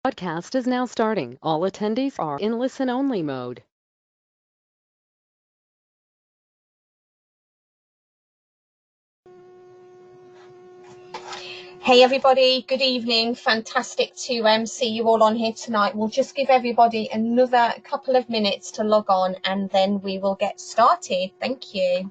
Podcast is now starting. All attendees are in listen-only mode. Hey everybody, good evening. Fantastic to see you all on here tonight. We'll just give everybody another couple of minutes to log on and then we will get started. Thank you.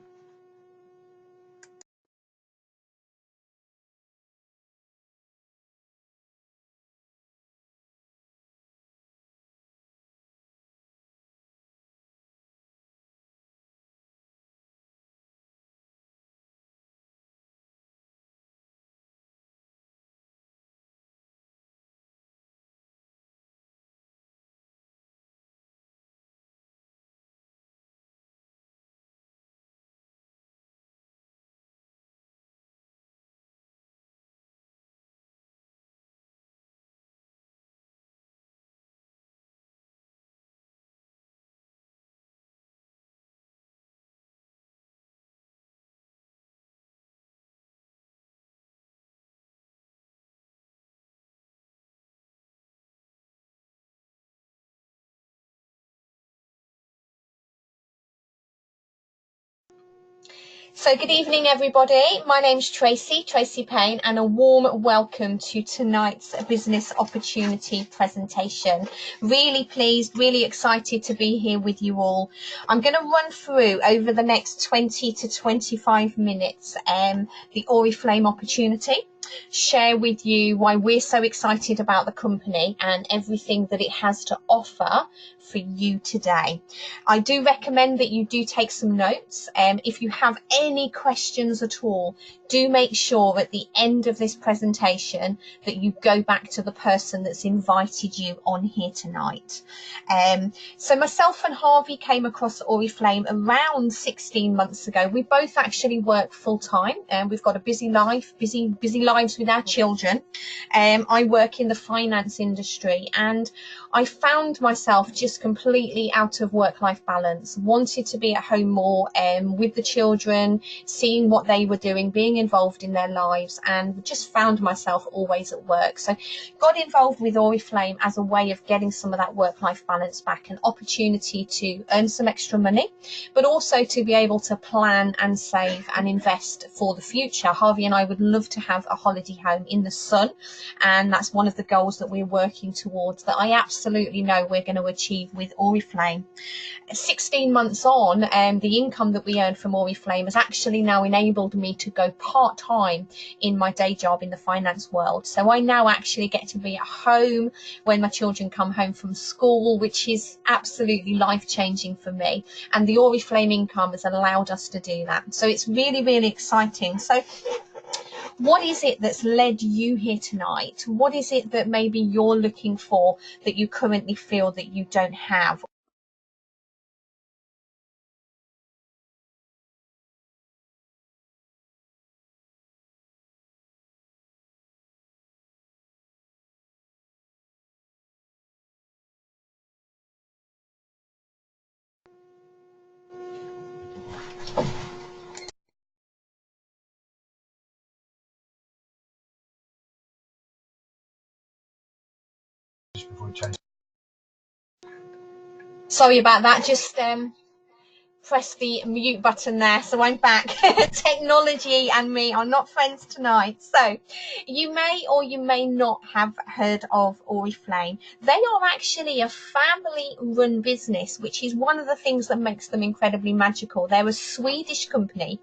So good evening everybody, my name's Tracy Payne, and a warm welcome to tonight's business opportunity presentation. Really pleased, really excited to be here with you all. I'm going to run through over the next 20 to 25 minutes the Oriflame opportunity, share with you why we're so excited about the company and everything that it has to offer for you today. I do recommend that you do take some notes. If you have any questions at all, do make sure at the end of this presentation that you go back to the person that's invited you on here tonight. So myself and Harvey came across Oriflame around 16 months ago. We both actually work full time and we've got a busy life, busy lives with our children. I work in the finance industry and I found myself just completely out of work-life balance, wanted to be at home more with the children, seeing what they were doing, being involved in their lives, and just found myself always at work. So got involved with Oriflame as a way of getting some of that work-life balance back, an opportunity to earn some extra money, but also to be able to plan and save and invest for the future. Harvey and I would love to have a holiday home in the sun, and that's one of the goals that we're working towards, that I absolutely know we're going to achieve with Oriflame. 16 months on, the income that we earn from Oriflame has actually now enabled me to go part-time in my day job in the finance world. So I now actually get to be at home when my children come home from school, which is absolutely life-changing for me. And the Oriflame income has allowed us to do that. So it's really, really exciting. So what is it that's led you here tonight? What is it that maybe you're looking for that you currently feel that you don't have? Sorry about that, just press the mute button there. So I'm back. Technology and me are not friends tonight. So you may or you may not have heard of Oriflame. They are actually a family run business, which is one of the things that makes them incredibly magical. They're a Swedish company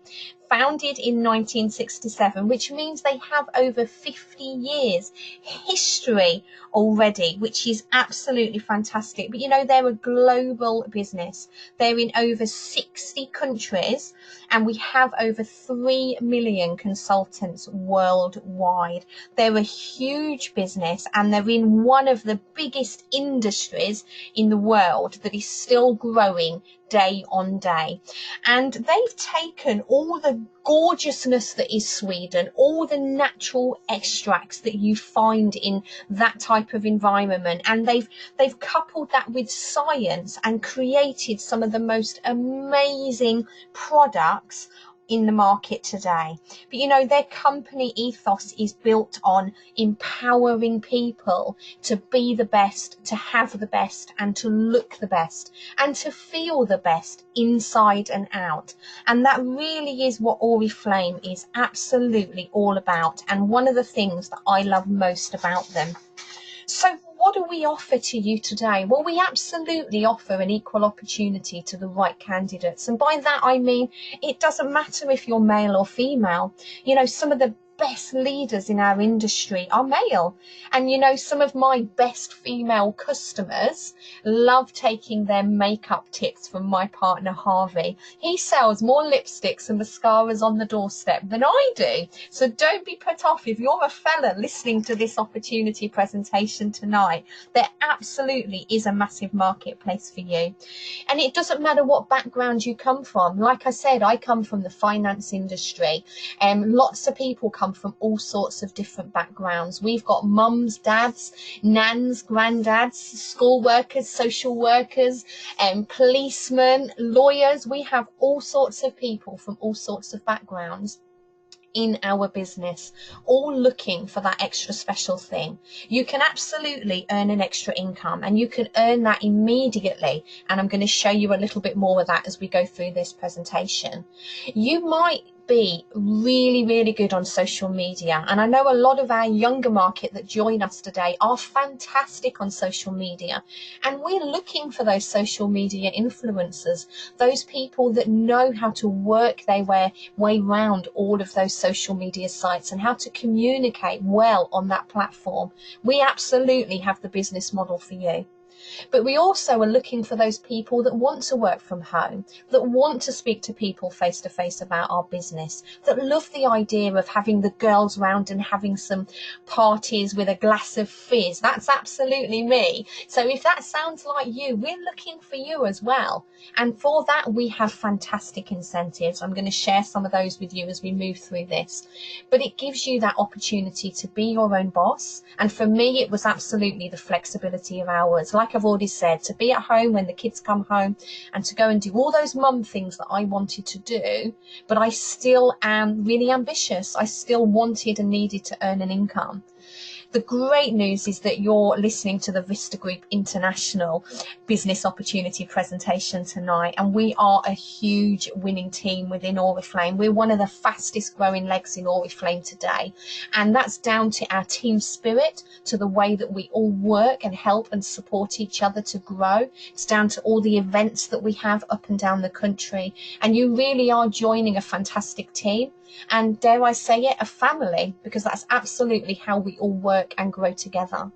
founded in 1967, which means they have over 50 years history already, which is absolutely fantastic. But you know, they're a global business. They're in over 60 countries and we have over 3 million consultants worldwide. They're a huge business and they're in one of the biggest industries in the world that is still growing day on day. And they've taken all the gorgeousness that is Sweden, all the natural extracts that you find in that type of environment, and they've coupled that with science and created some of the most amazing products in the market today. But you know, their company ethos is built on empowering people to be the best, to have the best, and to look the best, and to feel the best inside and out. And that really is what Oriflame is absolutely all about, and one of the things that I love most about them. So what do we offer to you today? Well, we absolutely offer an equal opportunity to the right candidates. And by that, I mean, it doesn't matter if you're male or female. You know, some of the best leaders in our industry are male. And, you know, some of my best female customers love taking their makeup tips from my partner, Harvey. He sells more lipsticks and mascaras on the doorstep than I do. So don't be put off if you're a fella listening to this opportunity presentation tonight. There absolutely is a massive marketplace for you. And it doesn't matter what background you come from. Like I said, I come from the finance industry. Lots of people come from all sorts of different backgrounds. We've got mums, dads, nans, granddads, school workers, social workers, policemen, lawyers. We have all sorts of people from all sorts of backgrounds in our business, all looking for that extra special thing. You can absolutely earn an extra income, and you can earn that immediately. And I'm going to show you a little bit more of that as we go through this presentation. You might be really, really good on social media. And I know a lot of our younger market that join us today are fantastic on social media. And we're looking for those social media influencers, those people that know how to work their way around all of those social media sites and how to communicate well on that platform. We absolutely have the business model for you. But we also are looking for those people that want to work from home, that want to speak to people face to face about our business, that love the idea of having the girls round and having some parties with a glass of fizz. That's absolutely me. So if that sounds like you, we're looking for you as well. And for that, we have fantastic incentives. I'm going to share some of those with you as we move through this. But it gives you that opportunity to be your own boss. And for me, it was absolutely the flexibility of hours. Like I've already said, to be at home when the kids come home and to go and do all those mum things that I wanted to do, but I still am really ambitious. I still wanted and needed to earn an income. The great news is that you're listening to the Vista Group International Business Opportunity presentation tonight, and we are a huge winning team within Oriflame. We're one of the fastest growing legs in Oriflame today, and that's down to our team spirit, to the way that we all work and help and support each other to grow. It's down to all the events that we have up and down the country, and you really are joining a fantastic team. And dare I say it, a family, because that's absolutely how we all work and grow together.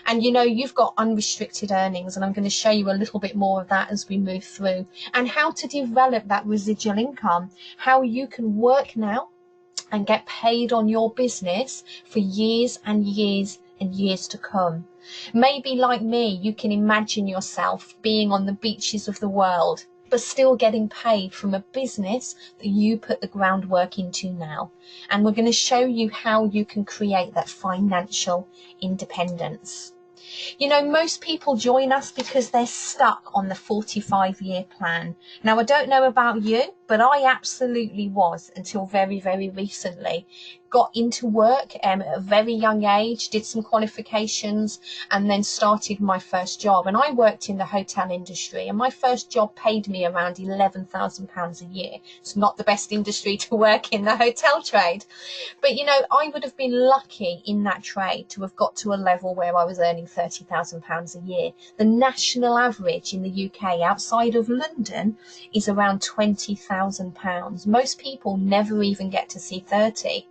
And you know, you've got unrestricted earnings, and I'm going to show you a little bit more of that as we move through, and how to develop that residual income, how you can work now and get paid on your business for years and years and years to come. Maybe like me, you can imagine yourself being on the beaches of the world, but still getting paid from a business that you put the groundwork into now. And we're going to show you how you can create that financial independence. You know, most people join us because they're stuck on the 45-year plan. Now, I don't know about you, but I absolutely was until very, very recently. Got into work at a very young age, did some qualifications, and then started my first job. And I worked in the hotel industry, and my first job paid me around £11,000 a year. It's not the best industry to work in, the hotel trade. But, you know, I would have been lucky in that trade to have got to a level where I was earning £30,000 a year. The national average in the UK outside of London is around £20,000. Most people never even get to see 30.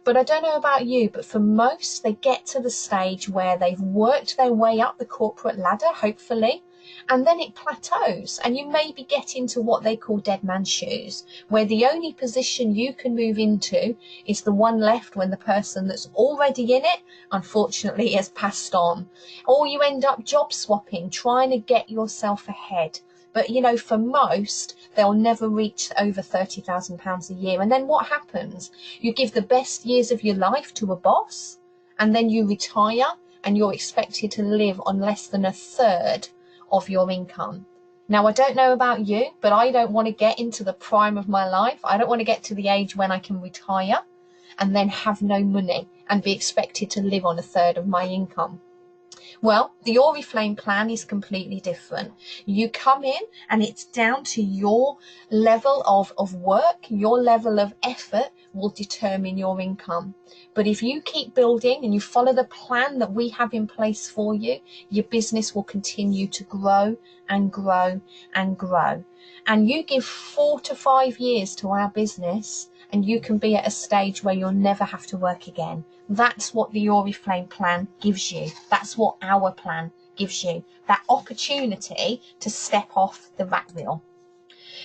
But I don't know about you, but for most, they get to the stage where they've worked their way up the corporate ladder, hopefully, and then it plateaus, and you maybe get into what they call dead man's shoes, where the only position you can move into is the one left when the person that's already in it, unfortunately, has passed on. Or you end up job swapping, trying to get yourself ahead. But, you know, for most, they'll never reach over £30,000 a year. And then what happens? You give the best years of your life to a boss, and then you retire, and you're expected to live on less than a third of your income. Now, I don't know about you, but I don't want to get into the prime of my life. I don't want to get to the age when I can retire and then have no money and be expected to live on a third of my income. Well, the Oriflame plan is completely different. You come in and it's down to your level of work, your level of effort will determine your income. But if you keep building and you follow the plan that we have in place for you, your business will continue to grow and grow and grow. And you give 4 to 5 years to our business and you can be at a stage where you'll never have to work again. That's what the Oriflame plan gives you. That's what our plan gives you. That opportunity to step off the rat wheel.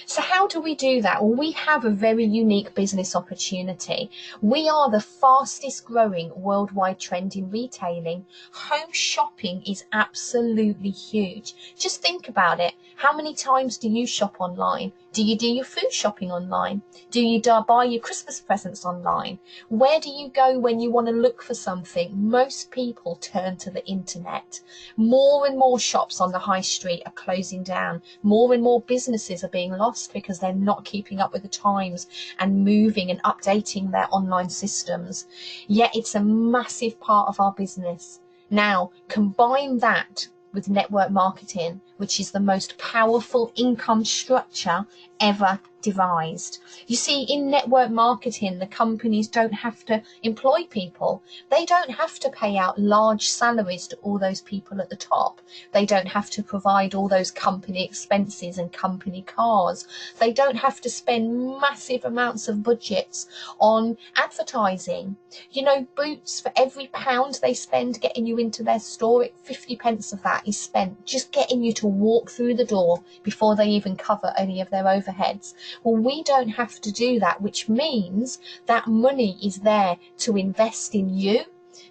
So how do we do that? Well, we have a very unique business opportunity. We are the fastest growing worldwide trend in retailing. Home shopping is absolutely huge. Just think about it. How many times do you shop online? Do you do your food shopping online? Do you buy your Christmas presents online? Where do you go when you want to look for something? Most people turn to the internet. More and more shops on the high street are closing down. More and more businesses are being lost because they're not keeping up with the times and moving and updating their online systems. Yet it's a massive part of our business. Now, combine that with network marketing, which is the most powerful income structure ever devised. You see, in network marketing, the companies don't have to employ people. They don't have to pay out large salaries to all those people at the top. They don't have to provide all those company expenses and company cars. They don't have to spend massive amounts of budgets on advertising. You know, Boots, for every £1 they spend getting you into their store, 50 pence of that is spent just getting you to walk through the door before they even cover any of their overheads. Well, we don't have to do that, which means that money is there to invest in you,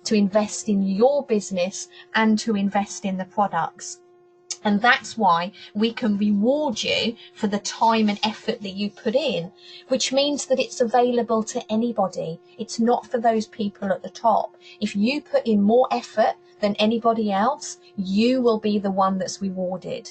to invest in your business, and to invest in the products. And that's why we can reward you for the time and effort that you put in, which means that it's available to anybody. It's not for those people at the top. If you put in more effort than anybody else, you will be the one that's rewarded.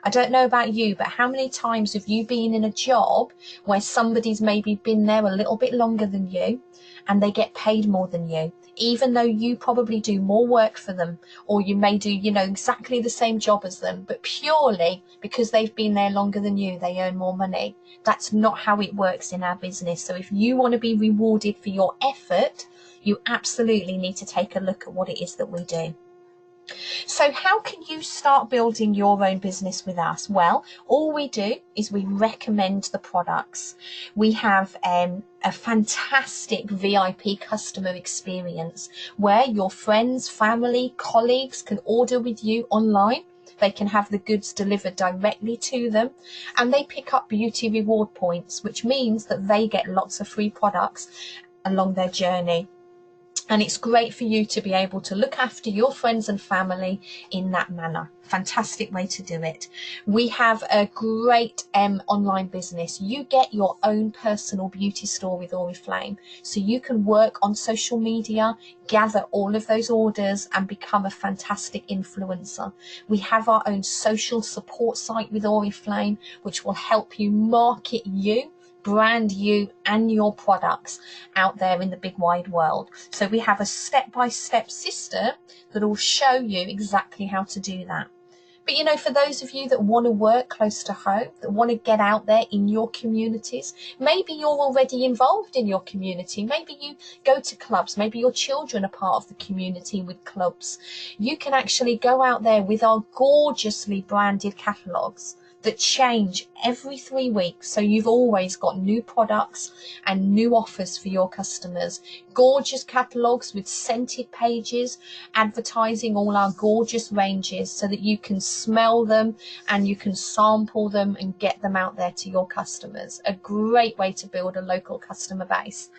I don't know about you, but how many times have you been in a job where somebody's maybe been there a little bit longer than you and they get paid more than you, even though you probably do more work for them, or you may do, you know, exactly the same job as them, but purely because they've been there longer than you, they earn more money. That's not how it works in our business. So if you want to be rewarded for your effort, you absolutely need to take a look at what it is that we do. So how can you start building your own business with us? Well, all we do is we recommend the products. We have a fantastic VIP customer experience where your friends, family, colleagues can order with you online. They can have the goods delivered directly to them, and they pick up beauty reward points, which means that they get lots of free products along their journey. And it's great for you to be able to look after your friends and family in that manner. Fantastic way to do it. We have a great online business. You get your own personal beauty store with Oriflame. So you can work on social media, gather all of those orders and become a fantastic influencer. We have our own social support site with Oriflame, which will help you market you, brand you and your products out there in the big wide world. So we have a step-by-step system that will show you exactly how to do that. But you know, for those of you that want to work close to home, that want to get out there in your communities, maybe you're already involved in your community, maybe you go to clubs, maybe your children are part of the community with clubs. You can actually go out there with our gorgeously branded catalogues that change every 3 weeks, so you've always got new products and new offers for your customers. Gorgeous catalogues with scented pages advertising all our gorgeous ranges so that you can smell them and you can sample them and get them out there to your customers. A great way to build a local customer base.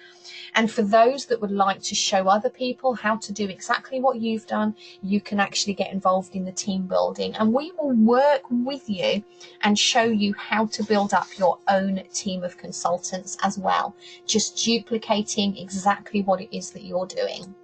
And for those that would like to show other people how to do exactly what you've done, you can actually get involved in the team building, and we will work with you and show you how to build up your own team of consultants as well, just duplicating exactly what it is that you're doing.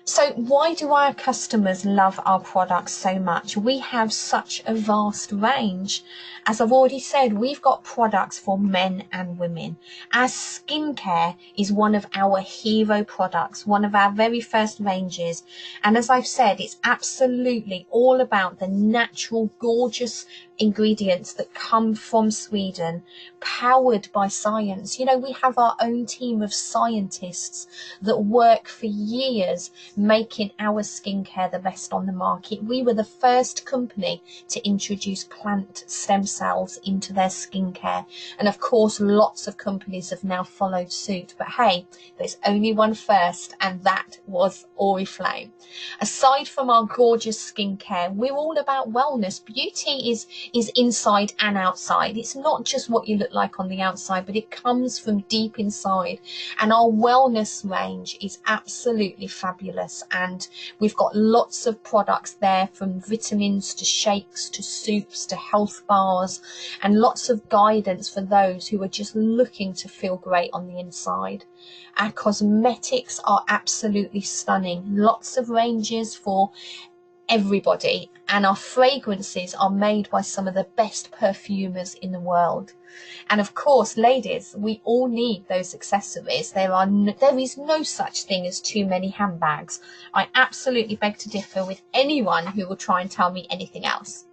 So why do our customers love our products so much? We have such a vast range. As I've already said, we've got products for men and women. Our skincare is one of our hero products, one of our very first ranges. And as I've said, it's absolutely all about the natural, gorgeous ingredients that come from Sweden, powered by science. You know, we have our own team of scientists that work for years making our skincare the best on the market. We were the first company to introduce plant stem cells into their skincare. And of course, lots of companies have now followed suit. But hey, there's only one first, and that was Oriflame. Aside from our gorgeous skincare, we're all about wellness. Beauty is inside and outside. It's not just what you look like on the outside, but it comes from deep inside. And our wellness range is absolutely fabulous. And we've got lots of products there, from vitamins to shakes to soups to health bars, and lots of guidance for those who are just looking to feel great on the inside. Our cosmetics are absolutely stunning. Lots of ranges for everybody, and our fragrances are made by some of the best perfumers in the world. And of course, ladies, we all need those accessories. There is no such thing as too many handbags. I absolutely beg to differ with anyone who will try and tell me anything else.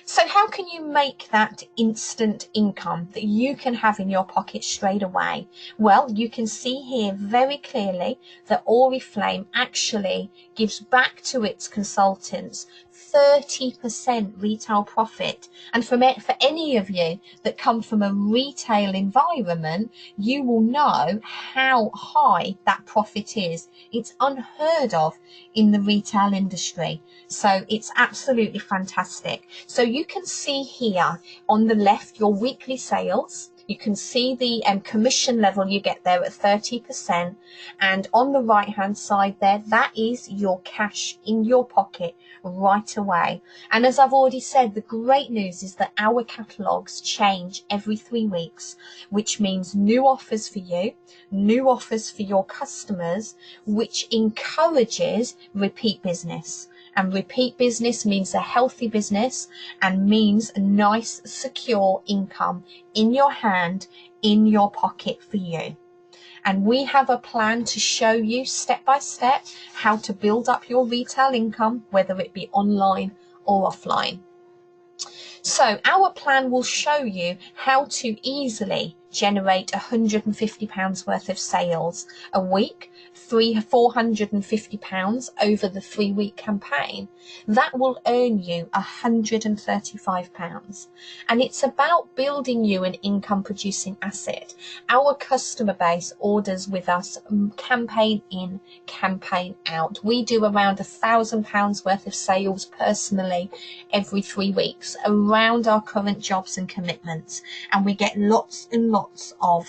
So how can you make that instant income that you can have in your pocket straight away? Well, you can see here very clearly that Oriflame actually gives back to its consultants 30% retail profit. And for any of you that come from a retail environment, you will know how high that profit is. It's unheard of in the retail industry. So it's absolutely fantastic. So you can see here on the left your weekly sales. You can see the commission level you get there at 30%. And on the right hand side there, that is your cash in your pocket right away. And as I've already said, the great news is that our catalogues change every 3 weeks, which means new offers for you, new offers for your customers, which encourages repeat business. And repeat business means a healthy business and means a nice, secure income in your hand, in your pocket for you. And we have a plan to show you step by step how to build up your retail income, whether it be online or offline. So our plan will show you how to easily generate £150 worth of sales a week, £450 over the 3-week campaign. That will earn you £135. And it's about building you an income producing asset. Our customer base orders with us campaign in, campaign out. We do around £1,000 worth of sales personally every 3 weeks around our current jobs and commitments, and we get lots and lots of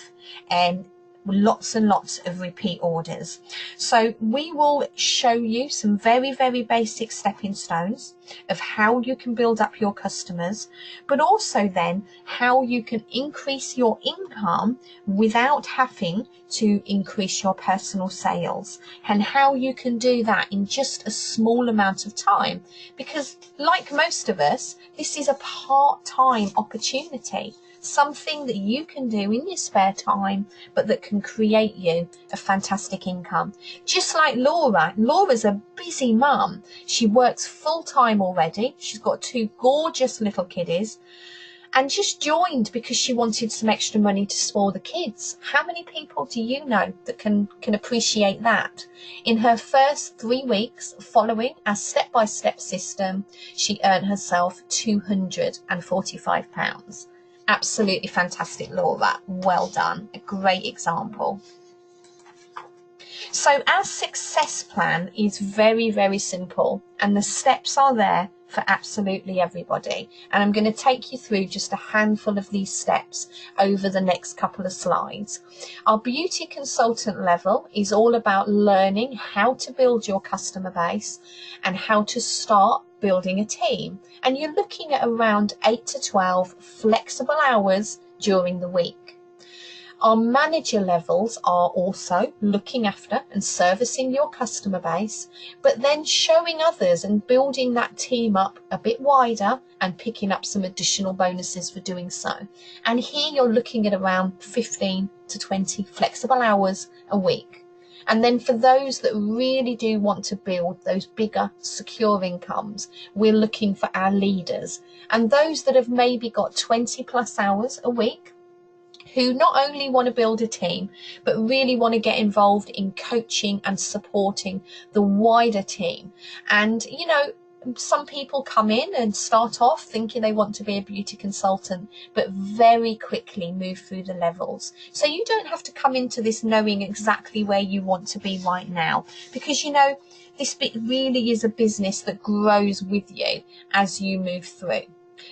repeat orders. So we will show you some very, very basic stepping stones of how you can build up your customers, but also then how you can increase your income without having to increase your personal sales, and how you can do that in just a small amount of time, because like most of us, this is a part-time opportunity. Something that you can do in your spare time, but that can create you a fantastic income. Just like Laura. Laura's a busy mum. She works full-time already. She's got 2 gorgeous little kiddies, and just joined because she wanted some extra money to spoil the kids. How many people do you know that can appreciate that? In her first 3 weeks following our step-by-step system, she earned herself £245. Absolutely fantastic, Laura. Well done. A great example. So our success plan is very, very simple, and the steps are there for absolutely everybody. And I'm going to take you through just a handful of these steps over the next couple of slides. Our beauty consultant level is all about learning how to build your customer base and how to start building a team. And you're looking at around 8 to 12 flexible hours during the week. Our manager levels are also looking after and servicing your customer base, but then showing others and building that team up a bit wider and picking up some additional bonuses for doing so. And here you're looking at around 15 to 20 flexible hours a week. And then for those that really do want to build those bigger, secure incomes, we're looking for our leaders. And those that have maybe got 20 plus hours a week, who not only want to build a team, but really want to get involved in coaching and supporting the wider team. And, you know, some people come in and start off thinking they want to be a beauty consultant, but very quickly move through the levels. So you don't have to come into this knowing exactly where you want to be right now, because, you know, this bit really is a business that grows with you as you move through.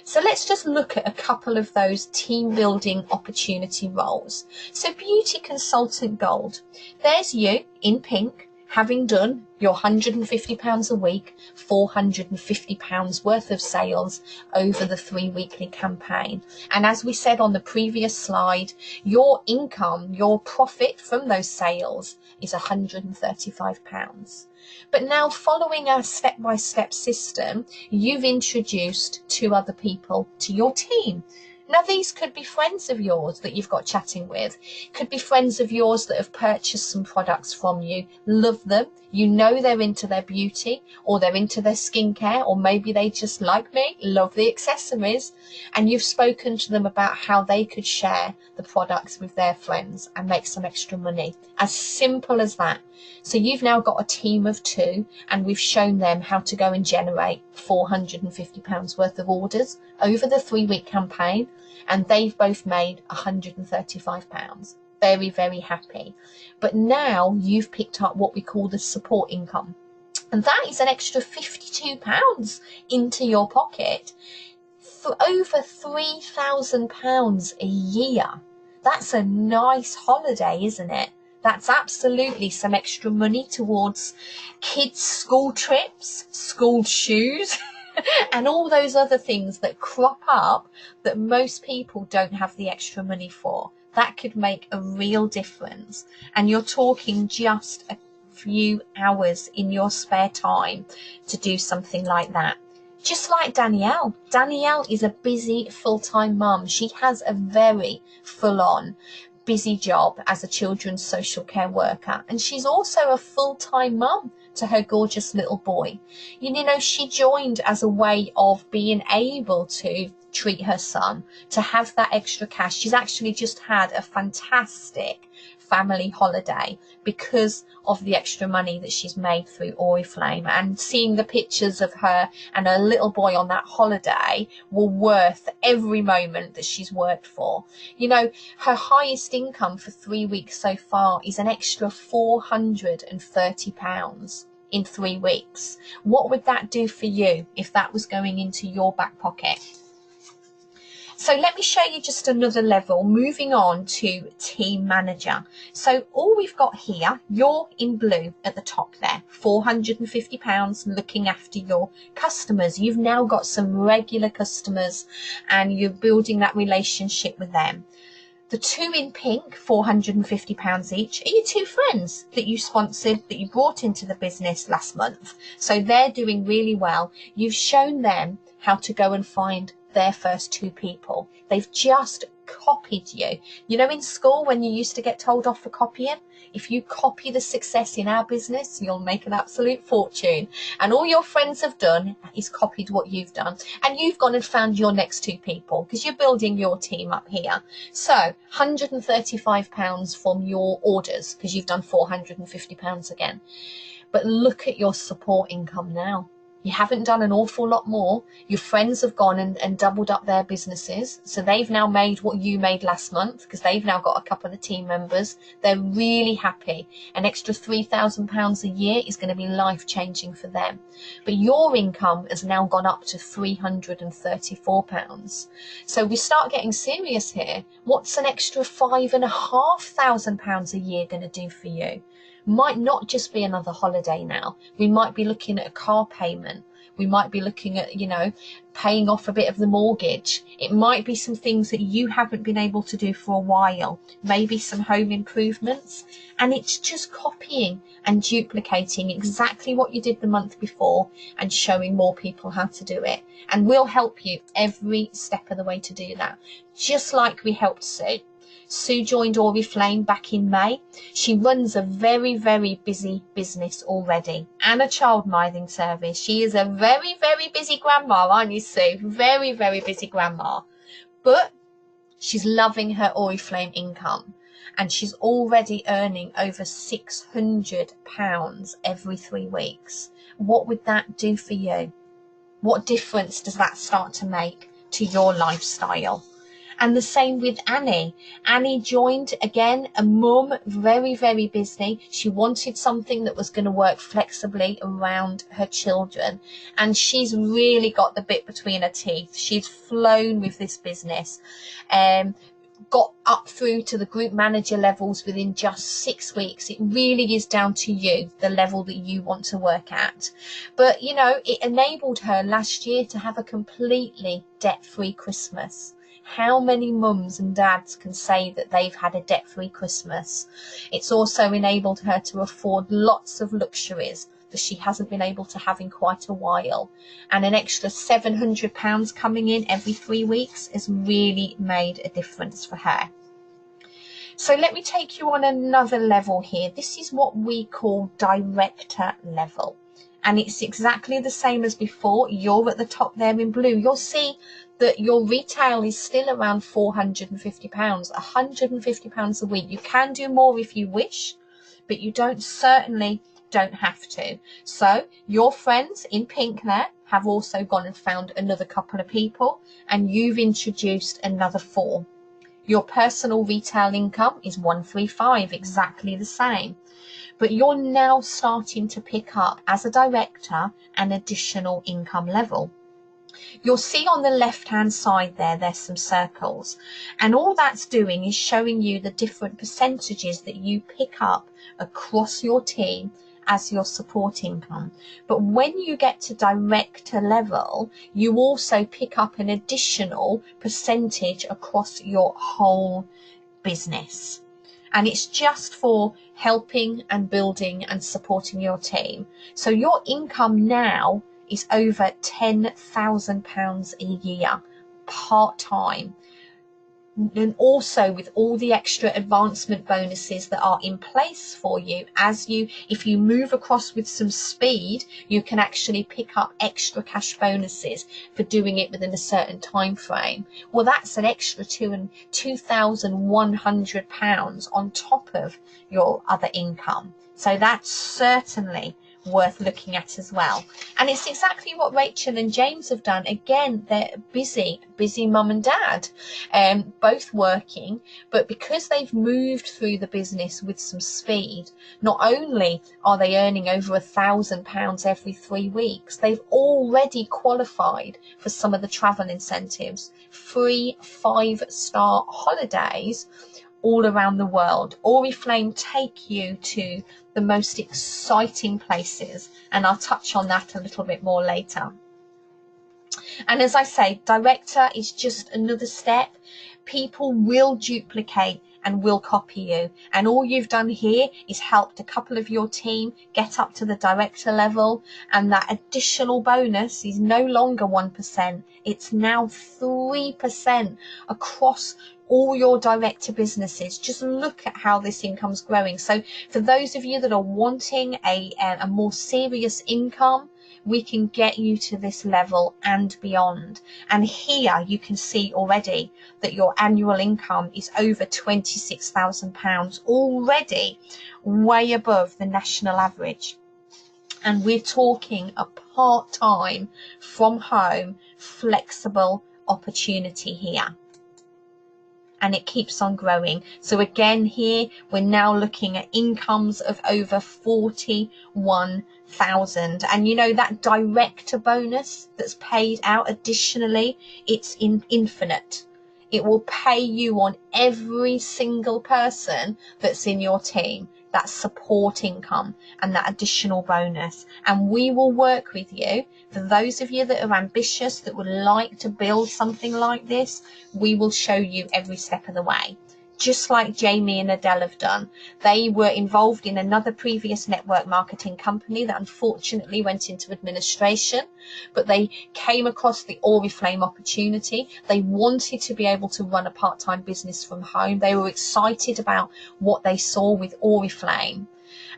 So let's just look at a couple of those team building opportunity roles. So beauty consultant gold, there's you in pink, having done your £150 a week, £450 worth of sales over the 3 weekly campaign. And as we said on the previous slide, your income, your profit from those sales is £135. But now, following our step-by-step system, you've introduced 2 other people to your team. Now, these could be friends of yours that you've got chatting with, could be friends of yours that have purchased some products from you, love them, you know they're into their beauty, or they're into their skincare, or maybe they just, like me, love the accessories, and you've spoken to them about how they could share the products with their friends and make some extra money. As simple as that. So you've now got a team of 2, and we've shown them how to go and generate £450 worth of orders over the 3-week campaign, and they've both made £135. Very, very happy. But now you've picked up what we call the support income, and that is an extra £52 into your pocket for over £3,000 a year. That's a nice holiday, isn't it? That's absolutely some extra money towards kids' school trips, school shoes, and all those other things that crop up that most people don't have the extra money for. That could make a real difference. And you're talking just a few hours in your spare time to do something like that. Just like Danielle. Danielle is a busy full-time mum. She has a very full-on busy job as a children's social care worker, and she's also a full-time mum to her gorgeous little boy. You know, she joined as a way of being able to treat her son, to have that extra cash. She's actually just had a fantastic family holiday because of the extra money that she's made through Oriflame, and seeing the pictures of her and her little boy on that holiday were worth every moment that she's worked for. You know, her highest income for 3 weeks so far is an extra £430 in 3 weeks. What would that do for you if that was going into your back pocket? So let me show you just another level, moving on to team manager. So all we've got here, you're in blue at the top there, £450 looking after your customers. You've now got some regular customers and you're building that relationship with them. The 2 in pink, £450 each, are your 2 friends that you sponsored, that you brought into the business last month. So they're doing really well. You've shown them how to go and find their first 2 people. They've just copied you. You know, in school when you used to get told off for copying, if you copy the success in our business, you'll make an absolute fortune. And all your friends have done is copied what you've done. And you've gone and found your next 2 people because you're building your team up here. So £135 from your orders because you've done £450 again. But look at your support income now. You haven't done an awful lot more. Your friends have gone and doubled up their businesses. So they've now made what you made last month because they've now got a couple of team members. They're really happy. An extra £3,000 a year is going to be life-changing for them. But your income has now gone up to £334. So we start getting serious here. What's an extra £5,500 a year going to do for you? might not just be another holiday now. We might be looking at a car payment. We might be looking at, you know, paying off a bit of the mortgage. It might be some things that you haven't been able to do for a while, maybe some home improvements, and it's just copying and duplicating exactly what you did the month before and showing more people how to do it. And we'll help you every step of the way to do that, just like we helped Sue. Sue joined Oriflame back in May. She runs a very, very busy business already and a child mithing service. She is a very, very busy grandma, aren't you, Sue? Very, very busy grandma. But she's loving her Oriflame income, and she's already earning over £600 every 3 weeks. What would that do for you? What difference does that start to make to your lifestyle? And the same with Annie. Annie joined, again, a mum, very, very busy. She wanted something that was going to work flexibly around her children. And she's really got the bit between her teeth. She's flown with this business. Got up through to the group manager levels within just 6 weeks. It really is down to you, the level that you want to work at. But, you know, it enabled her last year to have a completely debt-free Christmas. How many mums and dads can say that they've had a debt-free Christmas? It's also enabled her to afford lots of luxuries that she hasn't been able to have in quite a while. And an extra £700 coming in every 3 weeks has really made a difference for her. So let me take you on another level here. This is what we call director level. And it's exactly the same as before. You're at the top there in blue. You'll see that your retail is still around £450, £150 a week. You can do more if you wish, but you certainly don't have to. So your friends in pink there have also gone and found another couple of people, and you've introduced another 4. Your personal retail income is 135, exactly the same. But you're now starting to pick up, as a director, an additional income level. You'll see on the left-hand side there's some circles. And all that's doing is showing you the different percentages that you pick up across your team as your support income. But when you get to director level, you also pick up an additional percentage across your whole business. And it's just for helping and building and supporting your team. So your income now is over £10,000 a year, part-time. And also with all the extra advancement bonuses that are in place for you, if you move across with some speed, you can actually pick up extra cash bonuses for doing it within a certain time frame. Well, that's an extra £2,100 on top of your other income. So that's certainly worth looking at as well. And it's exactly what Rachel and James have done. Again, they're busy mum and dad, both working, but because they've moved through the business with some speed, not only are they earning over £1,000 every 3 weeks, they've already qualified for some of the travel incentives, free 5-star holidays all around the world. Oriflame take you to the most exciting places, and I'll touch on that a little bit more later. And as I say, director is just another step. People will duplicate and will copy you, and all you've done here is helped a couple of your team get up to the director level, and that additional bonus is no longer 1%, it's now 3% across all your director businesses. Just look at how this income's growing. So for those of you that are wanting a more serious income, we can get you to this level and beyond. And here you can see already that your annual income is over £26,000, already way above the national average. And we're talking a part-time, from home, flexible opportunity here. And it keeps on growing. So again, here we're now looking at incomes of over 41,000. And you know that director bonus that's paid out additionally, it's infinite. It will pay you on every single person that's in your team. that support income and that additional bonus. And we will work with you. For those of you that are ambitious, that would like to build something like this, we will show you every step of the way. Just like Jamie and Adele have done. They were involved in another previous network marketing company that unfortunately went into administration, but they came across the Oriflame opportunity. They wanted to be able to run a part-time business from home. They were excited about what they saw with Oriflame.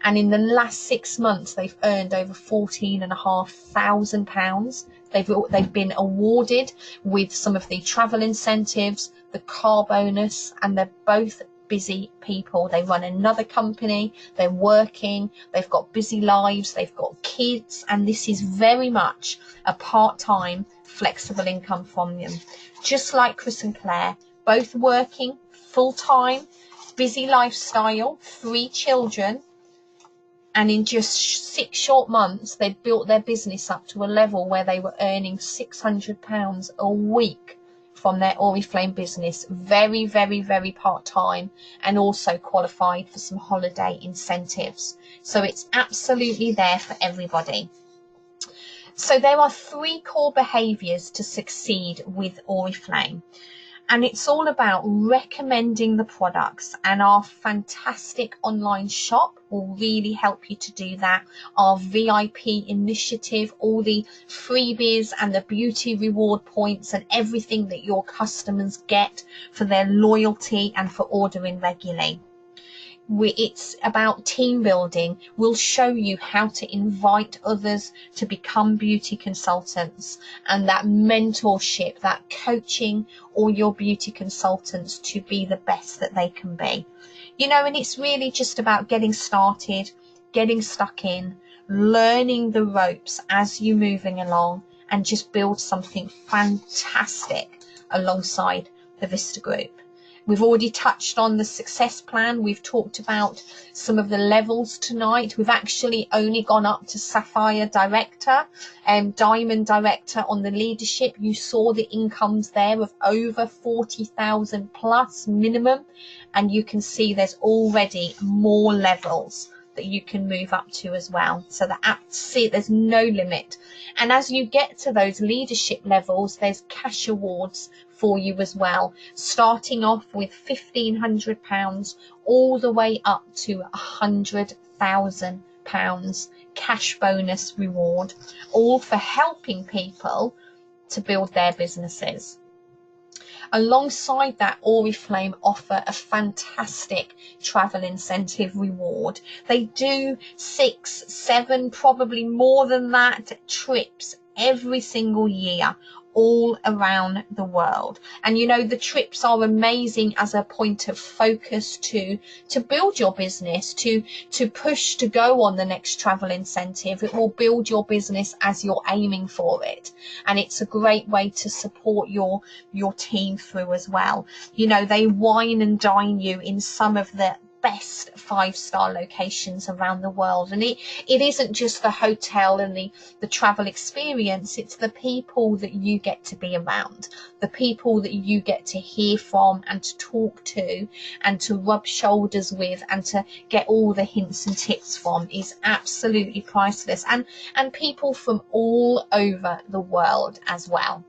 And in the last 6 months, they've earned over £14,500. They've been awarded with some of the travel incentives, the car bonus, and they're both busy people. They run another company, they're working, they've got busy lives, they've got kids, and this is very much a part-time flexible income from them. Just like Chris and Claire, both working full-time, busy lifestyle, 3 children, and in just 6 short months, they built their business up to a level where they were earning £600 a week from their Oriflame business. Very, very, very part-time, and also qualified for some holiday incentives. So it's absolutely there for everybody. So there are 3 core behaviours to succeed with Oriflame. And it's all about recommending the products, and our fantastic online shop will really help you to do that. Our VIP initiative, all the freebies and the beauty reward points and everything that your customers get for their loyalty and for ordering regularly. It's about team building. We'll show you how to invite others to become beauty consultants, and that mentorship, that coaching all your beauty consultants to be the best that they can be. You know, and it's really just about getting started, getting stuck in, learning the ropes as you're moving along, and just build something fantastic alongside the Vista Group. We've already touched on the success plan. We've talked about some of the levels tonight. We've actually only gone up to Sapphire Director and Diamond Director on the leadership. You saw the incomes there of over 40,000 plus minimum. And you can see there's already more levels that you can move up to as well. So there's no limit. And as you get to those leadership levels, there's cash awards for you as well, starting off with £1,500 all the way up to £100,000 cash bonus reward, all for helping people to build their businesses. Alongside that, Oriflame offer a fantastic travel incentive reward. They do 6, 7, probably more than that trips every single year, all around the world. And you know, the trips are amazing as a point of focus to build your business, to push to go on the next travel incentive. It will build your business as you're aiming for it, and it's a great way to support your team through as well. You know, they wine and dine you in some of the best 5-star locations around the world, and it isn't just the hotel and the travel experience, it's the people that you get to be around, the people that you get to hear from and to talk to and to rub shoulders with and to get all the hints and tips from is absolutely priceless, and people from all over the world as well.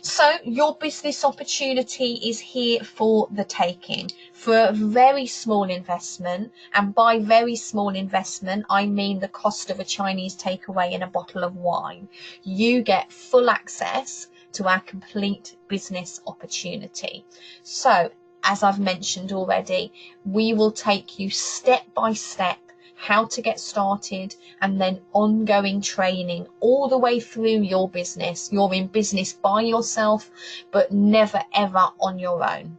So your business opportunity is here for the taking, for a very small investment. And by very small investment, I mean the cost of a Chinese takeaway and a bottle of wine. You get full access to our complete business opportunity. So, as I've mentioned already, we will take you step by step how to get started, and then ongoing training all the way through your business. You're in business by yourself, but never ever on your own.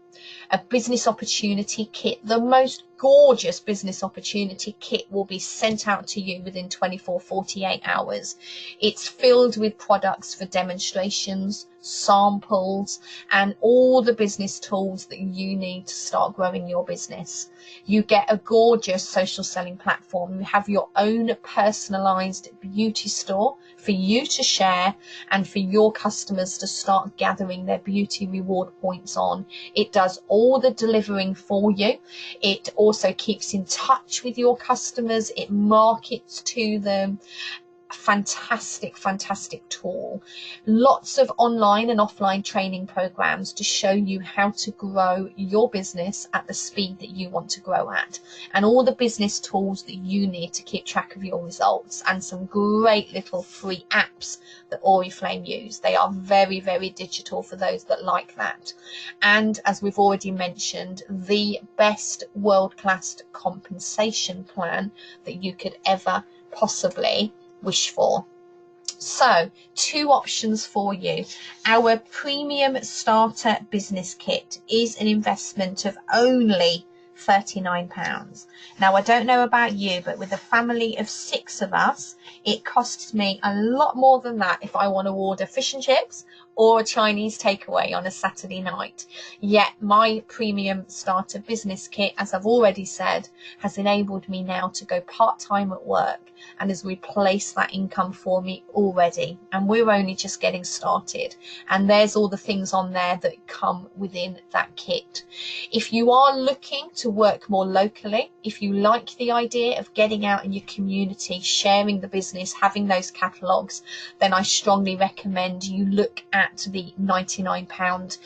A business opportunity kit, the most gorgeous business opportunity kit, will be sent out to you within 48 hours. It's filled with products for demonstrations, samples, and all the business tools that you need to start growing your business. You get a gorgeous social selling platform. You have your own personalized beauty store for you to share and for your customers to start gathering their beauty reward points on. It does does all the delivering for you. It also keeps in touch with your customers. It markets to them. Fantastic tool. Lots of online and offline training programs to show you how to grow your business at the speed that you want to grow at, and all the business tools that you need to keep track of your results, and some great little free apps that Oriflame use. They are very digital for those that like that. And as we've already mentioned, the best world-class compensation plan that you could ever possibly wish for. So 2 options for you. Our premium starter business kit is an investment of only £39. Now, I don't know about you, but with a family of 6 of us, it costs me a lot more than that if I want to order fish and chips or a Chinese takeaway on a Saturday night. Yet my premium starter business kit, as I've already said, has enabled me now to go part-time at work and has replaced that income for me already, and we're only just getting started. And there's all the things on there that come within that kit. If you are looking to work more locally, if you like the idea of getting out in your community, sharing the business, having those catalogues, then I strongly recommend you look at the £99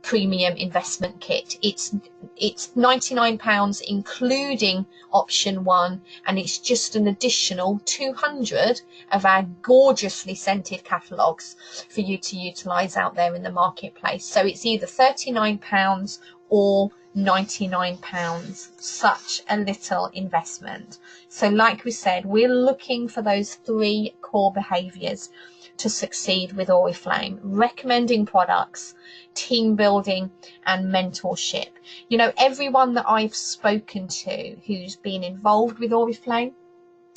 premium investment kit. It's £99 including option 1, and it's just an additional 200 of our gorgeously scented catalogues for you to utilise out there in the marketplace. So it's either £39 or £99. Such a little investment. So like we said, we're looking for those 3 core behaviours to succeed with Oriflame: recommending products, team building, and mentorship. You know, everyone that I've spoken to who's been involved with Oriflame,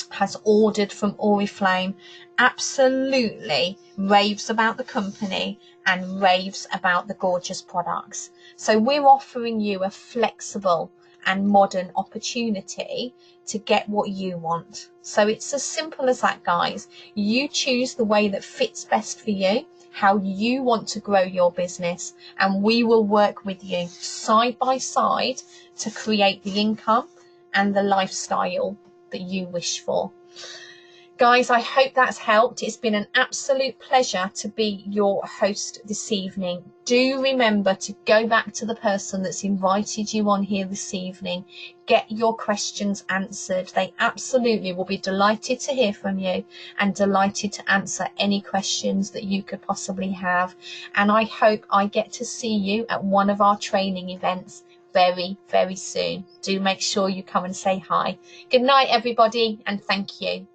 has ordered from Oriflame, absolutely raves about the company and raves about the gorgeous products. So we're offering you a flexible and modern opportunity to get what you want. So it's as simple as that, guys. You choose the way that fits best for you, how you want to grow your business, and we will work with you side by side to create the income and the lifestyle that you wish for. Guys, I hope that's helped. It's been an absolute pleasure to be your host this evening. Do remember to go back to the person that's invited you on here this evening. Get your questions answered. They absolutely will be delighted to hear from you and delighted to answer any questions that you could possibly have. And I hope I get to see you at one of our training events very soon. Do make sure you come and say hi. Good night, everybody, and thank you.